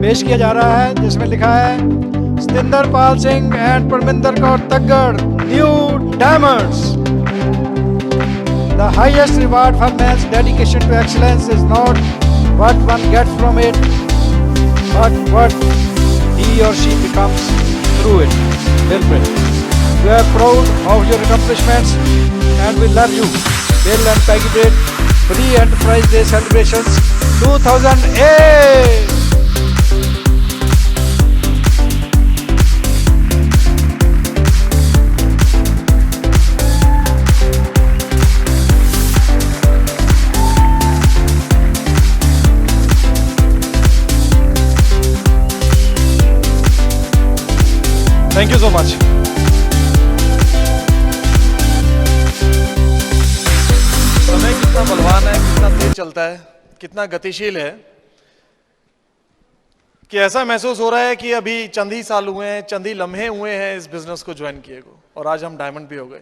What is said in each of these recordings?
पेश किया जा रहा है, जिसमें लिखा है सतिंदर पाल सिंह एंड परमिंदर कौर तग्गड़, new diamonds. The highest reward for man's dedication to excellence is not what one gets from it, but what he or she becomes through it. Bill Britt. We are proud of your accomplishments and we love you. Bill and Peggy Britt, Free Enterprise Day Celebrations 2008. Thank you so much. समय कितना बलवान है, कितना तेज चलता है, कितना गतिशील है कि ऐसा महसूस हो रहा है कि अभी चंद ही साल हुए हैं, चंद ही लम्हे हुए हैं इस बिजनेस को ज्वाइन किए को, और आज हम डायमंड भी हो गए।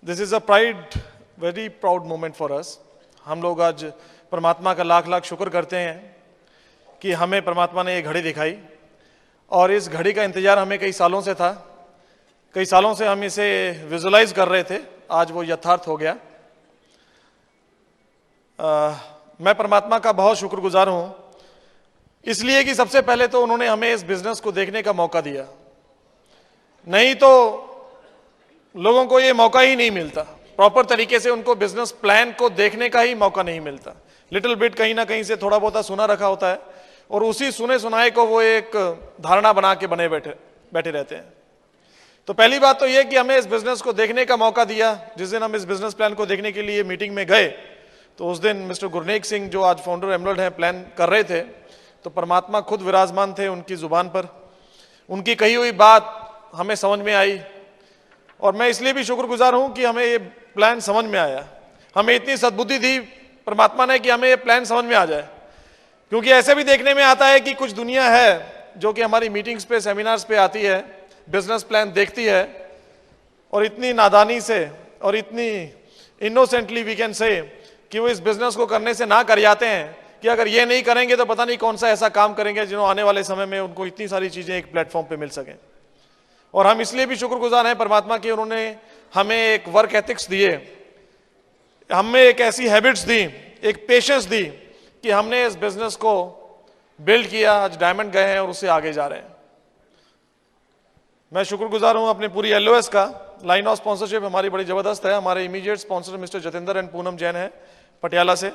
This is a very proud moment for us. हम लोग आज परमात्मा का लाख लाख शुक्र करते हैं कि हमें परमात्मा ने ये घड़ी दिखाई, और इस घड़ी का इंतजार हमें कई सालों से था। कई सालों से हम इसे विजुलाइज कर रहे थे, आज वो यथार्थ हो गया। मैं परमात्मा का बहुत शुक्रगुजार हूं, इसलिए कि सबसे पहले तो उन्होंने हमें इस बिजनेस को देखने का मौका दिया, नहीं तो लोगों को ये मौका ही नहीं मिलता। प्रॉपर तरीके से उनको बिजनेस प्लान को देखने का ही मौका नहीं मिलता। लिटिल बिट कहीं ना कहीं से थोड़ा बहुत सुना रखा होता है, और उसी सुने सुनाए को वो एक धारणा बना के बने बैठे रहते हैं। तो पहली बात तो ये कि हमें इस बिजनेस को देखने का मौका दिया। जिस दिन हम इस बिजनेस प्लान को देखने के लिए मीटिंग में गए, तो उस दिन मिस्टर गुरनेक सिंह, जो आज फाउंडर एमरल्ड हैं, प्लान कर रहे थे, तो परमात्मा खुद विराजमान थे उनकी जुबान पर। उनकी कही हुई बात हमें समझ में आई, और मैं इसलिए भी शुक्रगुजार हूं कि हमें ये प्लान समझ में आया। हमें इतनी सद्बुद्धि दी परमात्मा ने कि हमें ये प्लान समझ में आ जाए। क्योंकि ऐसे भी देखने में आता है कि कुछ दुनिया है जो कि हमारी मीटिंग्स पे, सेमिनार्स पे आती है, बिजनेस प्लान देखती है, और इतनी नादानी से और इतनी इनोसेंटली वी कैन से कि वो इस बिजनेस को करने से ना कर जाते हैं कि अगर ये नहीं करेंगे तो पता नहीं कौन सा ऐसा काम करेंगे जिन्होंने आने वाले समय में उनको इतनी सारी चीजें एक प्लेटफॉर्म पे मिल सकें। और हम इसलिए भी शुक्रगुजार हैं परमात्मा की, उन्होंने हमें एक वर्क एथिक्स दिए, हमें एक ऐसी हैबिट्स दी, एक पेशेंस दी कि हमने इस बिजनेस को बिल्ड किया, आज डायमंड गए हैं और उससे आगे जा रहे हैं। मैं शुक्रगुजार हूं अपने पूरी एलओएस का। लाइन ऑफ स्पॉन्सरशिप हमारी बड़ी जबरदस्त है। हमारे immediate sponsor mister Jatendra and Poonam Jain है पटियाला से।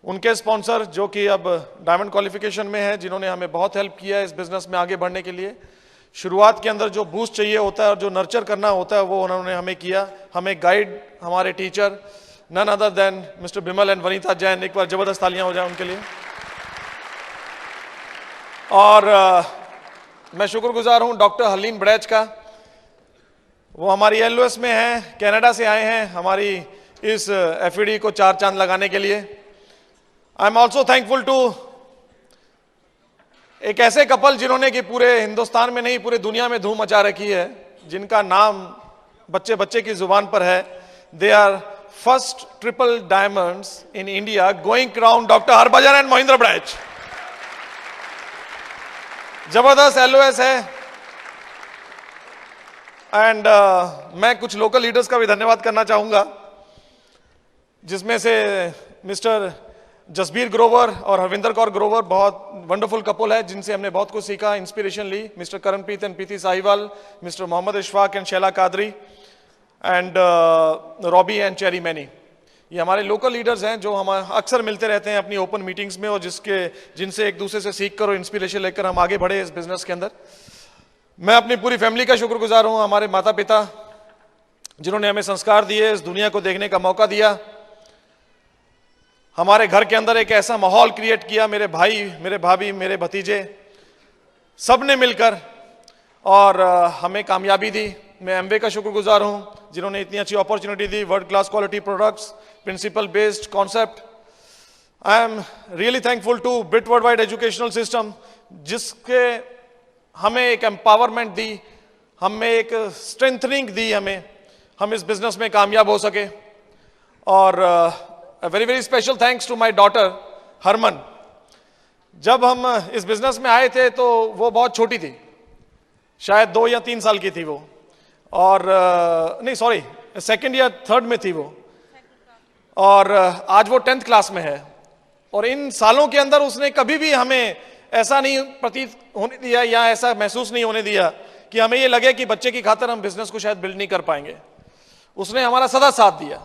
उनके स्पॉन्सर जो कि अब डायमंड क्वालिफिकेशन में है, जिन्होंने हमें बहुत हेल्प किया है इस बिजनेस में आगे बढ़ने के लिए। शुरुआत के अंदर जो बूस्ट चाहिए होता है और जो नर्चर करना होता है वो उन्होंने हमें किया। हमें गाइड, हमारे teacher none other than mister Bimal and Vanita Jain. एक बार जबरदस्त तालियां हो जाए उनके लिए। और मैं शुक्रगुजार हूं डॉक्टर हरलीन बड़ैच का। वो हमारी एलओएस में हैं, कनाडा से आए हैं हमारी इस एफईडी को चार चांद लगाने के लिए। I am also thankful to एक ऐसे कपल जिन्होंने कि पूरे हिंदुस्तान में नहीं पूरे दुनिया में धूम मचा रखी है, जिनका नाम बच्चे बच्चे की जुबान पर है। They are first triple diamonds in India, going crown doctor Harbhajan and Mahendra Badaich. जबरदस्त एलओएस है। एंड मैं कुछ लोकल लीडर्स का भी धन्यवाद करना चाहूंगा, जिसमें से मिस्टर जसबीर ग्रोवर और हरविंदर कौर ग्रोवर बहुत वंडरफुल कपल है, जिनसे हमने बहुत कुछ सीखा, इंस्पिरेशन ली। Mister Karanpreet and Preeti Sahiwal, mister Mohammad Ishfaq and Shaila Qadri and Robbie and Cherry Manny. ये हमारे लोकल लीडर्स हैं जो हम अक्सर मिलते रहते हैं अपनी ओपन मीटिंग्स में, और जिनसे एक दूसरे से सीख कर और इंस्पिरेशन लेकर हम आगे बढ़े इस बिजनेस के अंदर। मैं अपनी पूरी फैमिली का शुक्रगुजार हूं, हमारे माता पिता जिन्होंने हमें संस्कार दिए, इस दुनिया को देखने का मौका दिया, हमारे घर के अंदर एक ऐसा माहौल क्रिएट किया, मेरे भाई, मेरे भाभी, मेरे भतीजे सब ने मिलकर और हमें कामयाबी दी। मैं एमवे का शुक्रगुजार हूं, जिन्होंने इतनी अच्छी अपॉर्चुनिटी दी, world class quality products, principle based concept. I am really thankful to Brit world wide educational system, जिसके हमें एक एम्पावरमेंट दी, हमें एक स्ट्रेंथनिंग दी, हम इस बिजनेस में कामयाब हो सके। और very very special thanks to my daughter Harman, जब हम इस बिजनेस में आए थे तो वो बहुत छोटी थी, शायद 2 या 3 साल की थी वो, और नहीं सॉरी सेकंड या थर्ड में थी वो, और आज वो 10th क्लास में है। और इन सालों के अंदर उसने कभी भी हमें ऐसा नहीं प्रतीत होने दिया या ऐसा महसूस नहीं होने दिया कि हमें ये लगे कि बच्चे की खातिर हम बिजनेस को शायद बिल्ड नहीं कर पाएंगे। उसने हमारा सदा साथ दिया।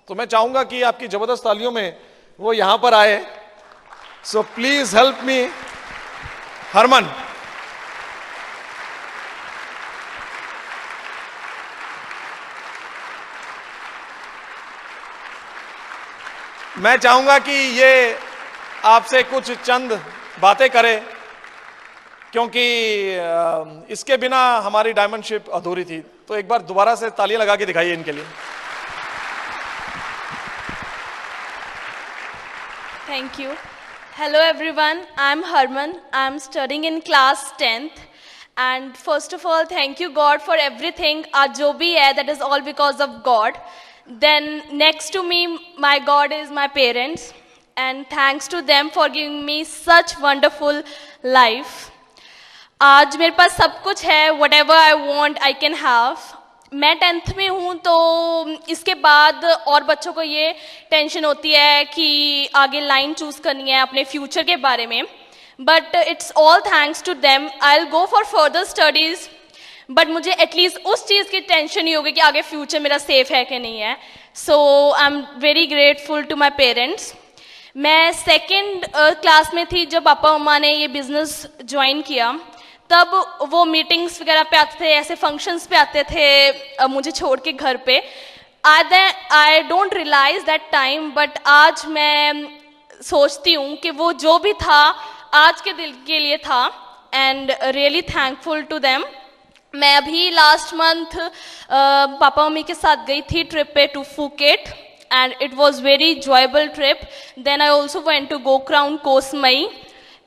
तो मैं चाहूंगा कि आपकी जबरदस्त तालियों में वो यहां पर आए। So please help me Harman. मैं चाहूंगा कि ये आपसे कुछ चंद बातें करे, क्योंकि इसके बिना हमारी डायमंडशिप अधूरी थी। तो एक बार दोबारा से तालियां लगा के दिखाइए इनके लिए। Thank you. Hello everyone, I'm Harman. I'm studying in class 10th. And first of all, thank you God for everything. Aaj jo bhi hai, that is all because of God. Then next to me, my God is my parents. And thanks to them for giving me such wonderful life. आज मेरे पास सब कुछ है, whatever I want, I can have. मैं 10th में हूँ, तो इसके बाद और बच्चों को ये टेंशन होती है कि आगे लाइन चूज़ करनी है अपने फ्यूचर के बारे में। But it's all thanks to them. I will go for further studies, but मुझे एटलीस्ट उस चीज़ की टेंशन नहीं होगी कि आगे फ्यूचर मेरा सेफ है कि नहीं है। So I am very grateful to my parents. मैं सेकेंड क्लास में थी जब पापा मम्मा ने ये बिज़नेस ज्वाइन किया। तब वो मीटिंग्स वगैरह पे आते थे, ऐसे फंक्शंस पे आते थे मुझे छोड़ के घर पे। I don't realise that time, but आज मैं सोचती हूँ कि वो जो भी था आज के दिल के लिए था, and really thankful to them. मैं अभी लास्ट मंथ पापा मम्मी के साथ गई थी ट्रिप पे to Phuket, and it was very enjoyable trip. Then I also went to go around Koh Samui.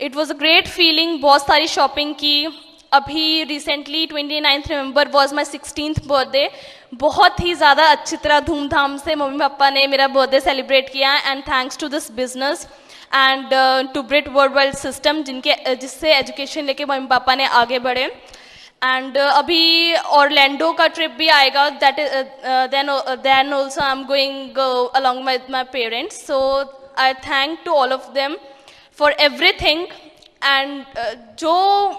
It was a great feeling. बहुत सारी शॉपिंग की। अभी recently 29 November was my 16th birthday. बहुत ही ज़्यादा अच्छी तरह धूमधाम से मम्मी पापा ने मेरा बर्थडे सेलिब्रेट किया, and thanks to this business and to Brit world wide system जिससे एजुकेशन लेके मम्मी पापा ने आगे बढ़े। एंड अभी ऑरलैंडो का ट्रिप भी आएगा, that then also I am going along with my parents. So I thank to all of them for everything. And जो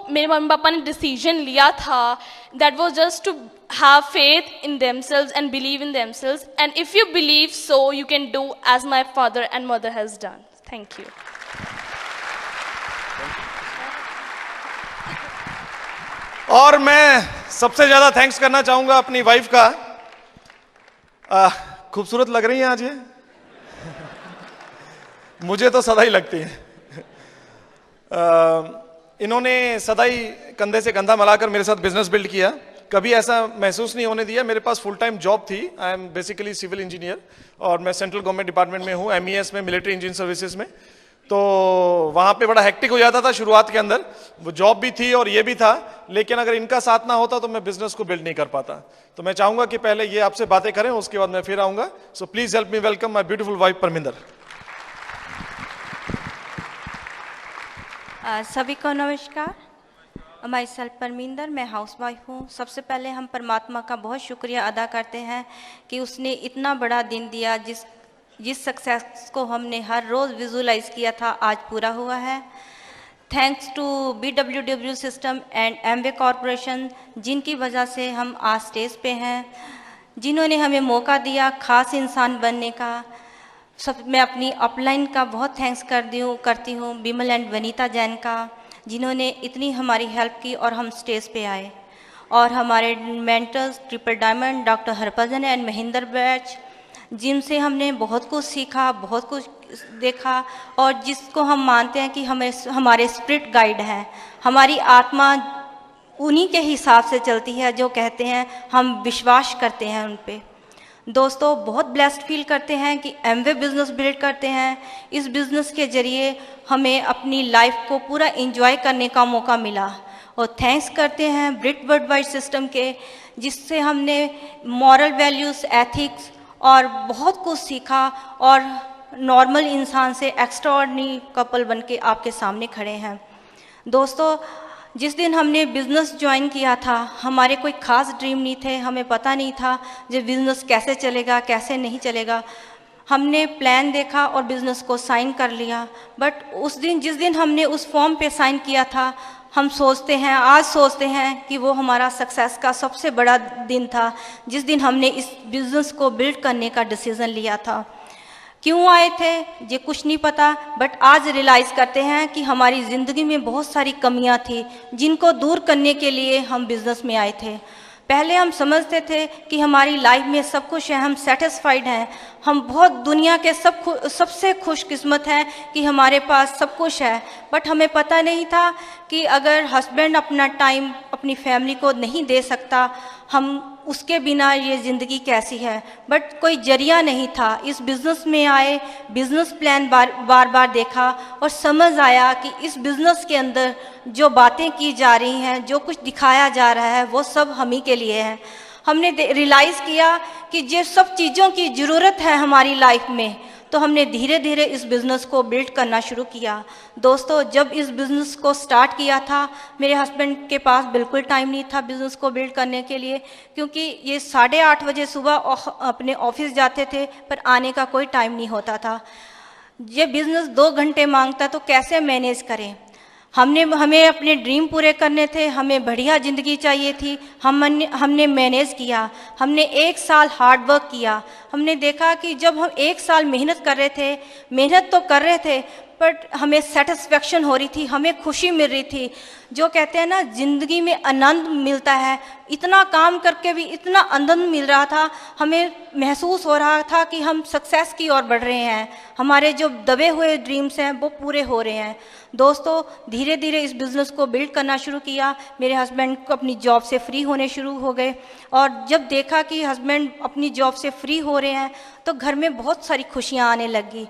मेरे मम्मी पापा ने डिसीजन लिया था, that was just to have faith in themselves and believe in themselves, and if you believe so you can do as my father and mother has done. Thank you. और मैं सबसे ज्यादा थैंक्स करना चाहूंगा अपनी wife का। खूबसूरत लग रही हैं आज ये मुझे तो सदा ही लगती है। इन्होंने सदा ही कंधे से कंधा मिलाकर मेरे साथ बिजनेस बिल्ड किया। कभी ऐसा महसूस नहीं होने दिया। मेरे पास फुल टाइम जॉब थी। I am basically civil engineer और मैं सेंट्रल गवर्नमेंट डिपार्टमेंट में हूँ, MES में, मिलिट्री इंजीनियरिंग सर्विसेज में। तो वहाँ पे बड़ा हेक्टिक हो जाता था शुरुआत के अंदर। वो जॉब भी थी और ये भी था, लेकिन अगर इनका साथ ना होता तो मैं बिजनेस को बिल्ड नहीं कर पाता। तो मैं चाहूंगा कि पहले ये आपसे बातें करें, उसके बाद मैं फिर आऊंगा। सो please help me welcome my beautiful wife Parminder. सभी को नमस्कार। माई सेल्फ परमिंदर, मैं हाउस वाइफ हूँ। सबसे पहले हम परमात्मा का बहुत शुक्रिया अदा करते हैं कि उसने इतना बड़ा दिन दिया, जिस सक्सेस को हमने हर रोज़ विजुलाइज किया था आज पूरा हुआ है। Thanks to BWW system and Amway corporation, जिनकी वजह से हम आज स्टेज पे हैं, जिन्होंने हमें मौका दिया खास इंसान बनने का। सब मैं अपनी अपलाइन का बहुत थैंक्स करती हूँ बिमल एंड वनीता जैन का, जिन्होंने इतनी हमारी हेल्प की और हम स्टेज पे आए। और हमारे mentors triple diamond doctor Harbhajan and Mahendra batch, जिनसे हमने बहुत कुछ सीखा, बहुत कुछ देखा, और जिसको हम मानते हैं कि हमारे स्पिरिट गाइड हैं। हमारी आत्मा उन्हीं के हिसाब से चलती है जो कहते हैं, हम विश्वास करते हैं उन पे। दोस्तों, बहुत ब्लेस्ड फील करते हैं कि एमवे बिज़नेस बिल्ड करते हैं। इस बिज़नेस के ज़रिए हमें अपनी लाइफ को पूरा एंजॉय करने का मौका मिला। और थैंक्स करते हैं ब्रिट वर्ल्ड वाइड सिस्टम के, जिससे हमने मॉरल वैल्यूज़, एथिक्स और बहुत कुछ सीखा। और नॉर्मल इंसान से एक्स्ट्राऑर्डिनरी कपल बन के आपके सामने खड़े हैं। दोस्तों, जिस दिन हमने बिज़नेस ज्वाइन किया था, हमारे कोई ख़ास ड्रीम नहीं थे, हमें पता नहीं था जो बिज़नेस कैसे चलेगा कैसे नहीं चलेगा। हमने प्लान देखा और बिज़नेस को साइन कर लिया। बट उस दिन, जिस दिन हमने उस फॉर्म पे साइन किया था, हम आज सोचते हैं कि वो हमारा सक्सेस का सबसे बड़ा दिन था, जिस दिन हमने इस बिज़नेस को बिल्ड करने का डिसीज़न लिया था। क्यों आए थे ये कुछ नहीं पता, बट आज रियलाइज़ करते हैं कि हमारी ज़िंदगी में बहुत सारी कमियां थी जिनको दूर करने के लिए हम बिज़नेस में आए थे। पहले हम समझते थे कि हमारी लाइफ में सब कुछ है, हम सेटिस्फाइड हैं, हम बहुत दुनिया के सबसे खुशकिस्मत हैं कि हमारे पास सब कुछ है। बट हमें पता नहीं था कि अगर हस्बैंड अपना टाइम अपनी फैमिली को नहीं दे सकता, हम उसके बिना ये ज़िंदगी कैसी है। बट कोई जरिया नहीं था। इस बिज़नेस में आए, बिज़नेस प्लान बार बार देखा और समझ आया कि इस बिज़नेस के अंदर जो बातें की जा रही हैं, जो कुछ दिखाया जा रहा है, वो सब हम ही के लिए है। हमने रियलाइज़ किया कि ये सब चीज़ों की ज़रूरत है हमारी लाइफ में, तो हमने धीरे धीरे इस बिज़नेस को बिल्ड करना शुरू किया। दोस्तों, जब इस बिज़नेस को स्टार्ट किया था, मेरे हस्बैंड के पास बिल्कुल टाइम नहीं था बिज़नेस को बिल्ड करने के लिए, क्योंकि ये 8:30 बजे सुबह अपने ऑफिस जाते थे, पर आने का कोई टाइम नहीं होता था। ये बिज़नेस 2 घंटे मांगता, तो कैसे मैनेज करें। हमें अपने ड्रीम पूरे करने थे, हमें बढ़िया ज़िंदगी चाहिए थी। हमने मैनेज किया, हमने 1 साल हार्ड वर्क किया। हमने देखा कि जब हम 1 साल मेहनत कर रहे थे, मेहनत तो कर रहे थे, बट हमें सेटिस्फेक्शन हो रही थी, हमें खुशी मिल रही थी। जो कहते हैं ना, ज़िंदगी में आनंद मिलता है, इतना काम करके भी इतना आनंद मिल रहा था। हमें महसूस हो रहा था कि हम सक्सेस की ओर बढ़ रहे हैं, हमारे जो दबे हुए ड्रीम्स हैं वो पूरे हो रहे हैं। दोस्तों, धीरे धीरे इस बिज़नेस को बिल्ड करना शुरू किया। मेरे हस्बैंड को अपनी जॉब से फ्री होने शुरू हो गए, और जब देखा कि हस्बैंड अपनी जॉब से फ्री हो रहे हैं, तो घर में बहुत सारी खुशियाँ आने लगी।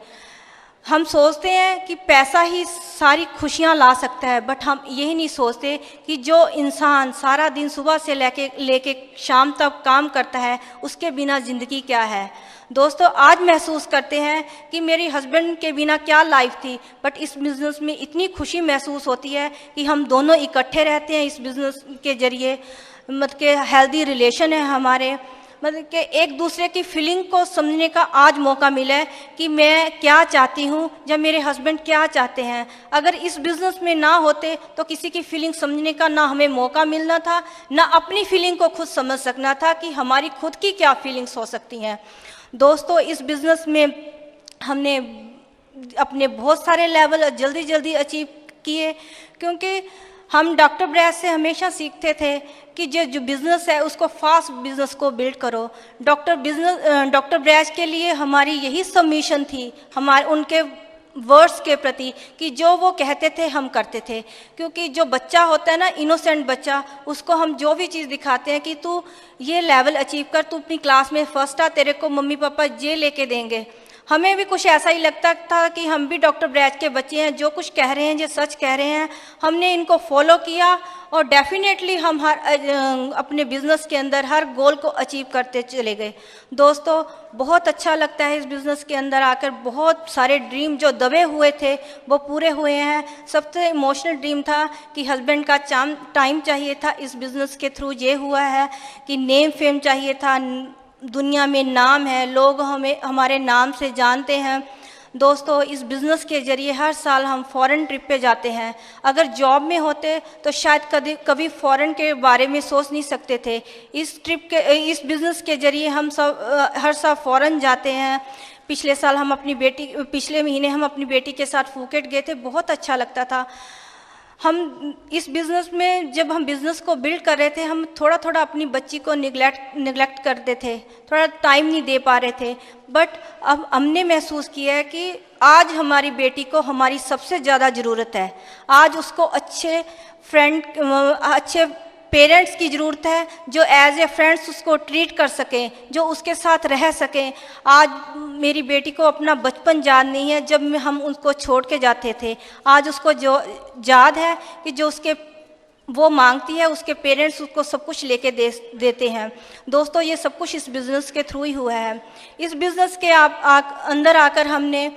हम सोचते हैं कि पैसा ही सारी खुशियाँ ला सकता है, बट हम यही नहीं सोचते कि जो इंसान सारा दिन सुबह से लेके शाम तक काम करता है, उसके बिना ज़िंदगी क्या है। दोस्तों, आज महसूस करते हैं कि मेरे हस्बैंड के बिना क्या लाइफ थी, बट इस बिज़नेस में इतनी खुशी महसूस होती है कि हम दोनों इकट्ठे रहते हैं इस बिज़नेस के ज़रिए। मतलब कि हेल्दी रिलेशन है हमारे, मतलब कि एक दूसरे की फीलिंग को समझने का आज मौका मिला है कि मैं क्या चाहती हूँ, जब मेरे हस्बैंड क्या चाहते हैं। अगर इस बिज़नेस में ना होते तो किसी की फीलिंग समझने का ना हमें मौका मिलना था, ना अपनी फीलिंग को खुद समझ सकना था कि हमारी खुद की क्या फीलिंग्स हो सकती हैं। दोस्तों, इस बिज़नेस में हमने अपने बहुत सारे लेवल जल्दी जल्दी किए, क्योंकि हम डॉक्टर ब्रैज से हमेशा सीखते थे कि जो बिज़नेस है उसको फास्ट बिज़नेस को बिल्ड करो। डॉक्टर ब्रैज के लिए हमारी यही सबमिशन थी, हमारे उनके वर्ड्स के प्रति, कि जो वो कहते थे हम करते थे। क्योंकि जो बच्चा होता है ना, इनोसेंट बच्चा, उसको हम जो भी चीज़ दिखाते हैं कि तू ये लेवल अचीव कर, तू अपनी क्लास में फर्स्ट आ, तेरे को मम्मी पापा ये लेके देंगे। हमें भी कुछ ऐसा ही लगता था कि हम भी डॉक्टर ब्रैज के बच्चे हैं, जो कुछ कह रहे हैं ये सच कह रहे हैं। हमने इनको फॉलो किया और डेफिनेटली हम अपने बिज़नेस के अंदर हर गोल को अचीव करते चले गए। दोस्तों, बहुत अच्छा लगता है इस बिज़नेस के अंदर आकर। बहुत सारे ड्रीम जो दबे हुए थे वो पूरे हुए हैं। सबसे इमोशनल ड्रीम था कि हस्बैंड का टाइम चाहिए था, इस बिज़नेस के थ्रू ये हुआ है कि नेम फेम चाहिए था, दुनिया में नाम है, लोग हमारे नाम से जानते हैं। दोस्तों, इस बिज़नेस के ज़रिए हर साल हम फॉरेन ट्रिप पे जाते हैं। अगर जॉब में होते तो शायद कभी फॉरेन के बारे में सोच नहीं सकते थे। इस बिज़नेस के ज़रिए हम सब हर साल फॉरेन जाते हैं। पिछले महीने हम अपनी बेटी के साथ फुकेट गए थे, बहुत अच्छा लगता था। हम इस बिज़नेस में, जब हम बिज़नेस को बिल्ड कर रहे थे, हम थोड़ा थोड़ा अपनी बच्ची को निगलेक्ट करते थे, थोड़ा टाइम नहीं दे पा रहे थे। बट अब हमने महसूस किया है कि आज हमारी बेटी को हमारी सबसे ज़्यादा ज़रूरत है। आज उसको अच्छे फ्रेंड, अच्छे पेरेंट्स की ज़रूरत है, जो एज ए फ्रेंड्स उसको ट्रीट कर सकें, जो उसके साथ रह सकें। आज मेरी बेटी को अपना बचपन याद नहीं है जब हम उसको छोड़ के जाते थे। आज उसको जो याद है कि जो उसके वो मांगती है उसके पेरेंट्स उसको सब कुछ लेके देते हैं। दोस्तों ये सब कुछ इस बिज़नेस के थ्रू ही हुआ है। इस बिज़नेस के अंदर आकर हमने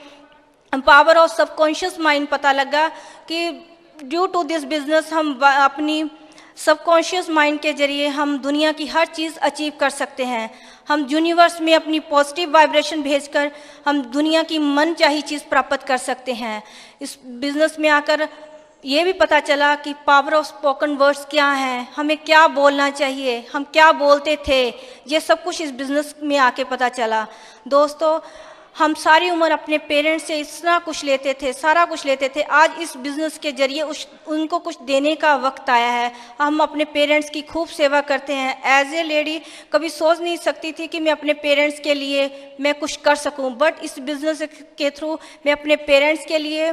पावर ऑफ सबकॉन्शियस माइंड पता लगा कि ड्यू टू दिस बिज़नेस हम अपनी सबकॉन्शियस माइंड के जरिए हम दुनिया की हर चीज़ अचीव कर सकते हैं। हम यूनिवर्स में अपनी पॉजिटिव वाइब्रेशन भेजकर हम दुनिया की मन चाही चीज़ प्राप्त कर सकते हैं। इस बिज़नेस में आकर ये भी पता चला कि पावर ऑफ स्पोकन वर्ड्स क्या हैं, हमें क्या बोलना चाहिए, हम क्या बोलते थे, ये सब कुछ इस बिज़नेस में आके पता चला। दोस्तों हम सारी उम्र अपने पेरेंट्स से इतना कुछ लेते थे, सारा कुछ लेते थे। आज इस बिज़नेस के जरिए उनको कुछ देने का वक्त आया है। हम अपने पेरेंट्स की खूब सेवा करते हैं। एज ए लेडी कभी सोच नहीं सकती थी कि मैं अपने पेरेंट्स के लिए मैं कुछ कर सकूं, बट इस बिज़नेस के थ्रू मैं अपने पेरेंट्स के लिए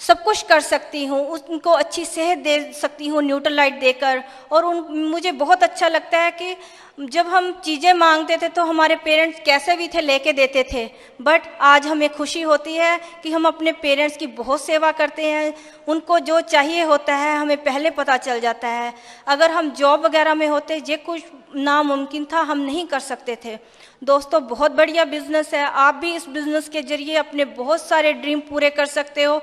सब कुछ कर सकती हूँ, उनको अच्छी सेहत दे सकती हूँ न्यूट्रलाइट देकर। और मुझे बहुत अच्छा लगता है कि जब हम चीज़ें मांगते थे तो हमारे पेरेंट्स कैसे भी थे लेके देते थे, बट आज हमें खुशी होती है कि हम अपने पेरेंट्स की बहुत सेवा करते हैं। उनको जो चाहिए होता है हमें पहले पता चल जाता है। अगर हम जॉब वगैरह में होते ये कुछ नामुमकिन था, हम नहीं कर सकते थे। दोस्तों बहुत बढ़िया बिज़नेस है। आप भी इस बिज़नेस के जरिए अपने बहुत सारे ड्रीम पूरे कर सकते हो।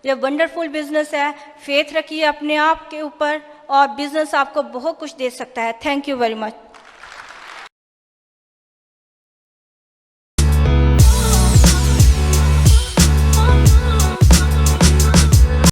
ये वंडरफुल बिजनेस है। फेथ रखिए अपने आप के ऊपर और बिजनेस आपको बहुत कुछ दे सकता है। Thank you very much.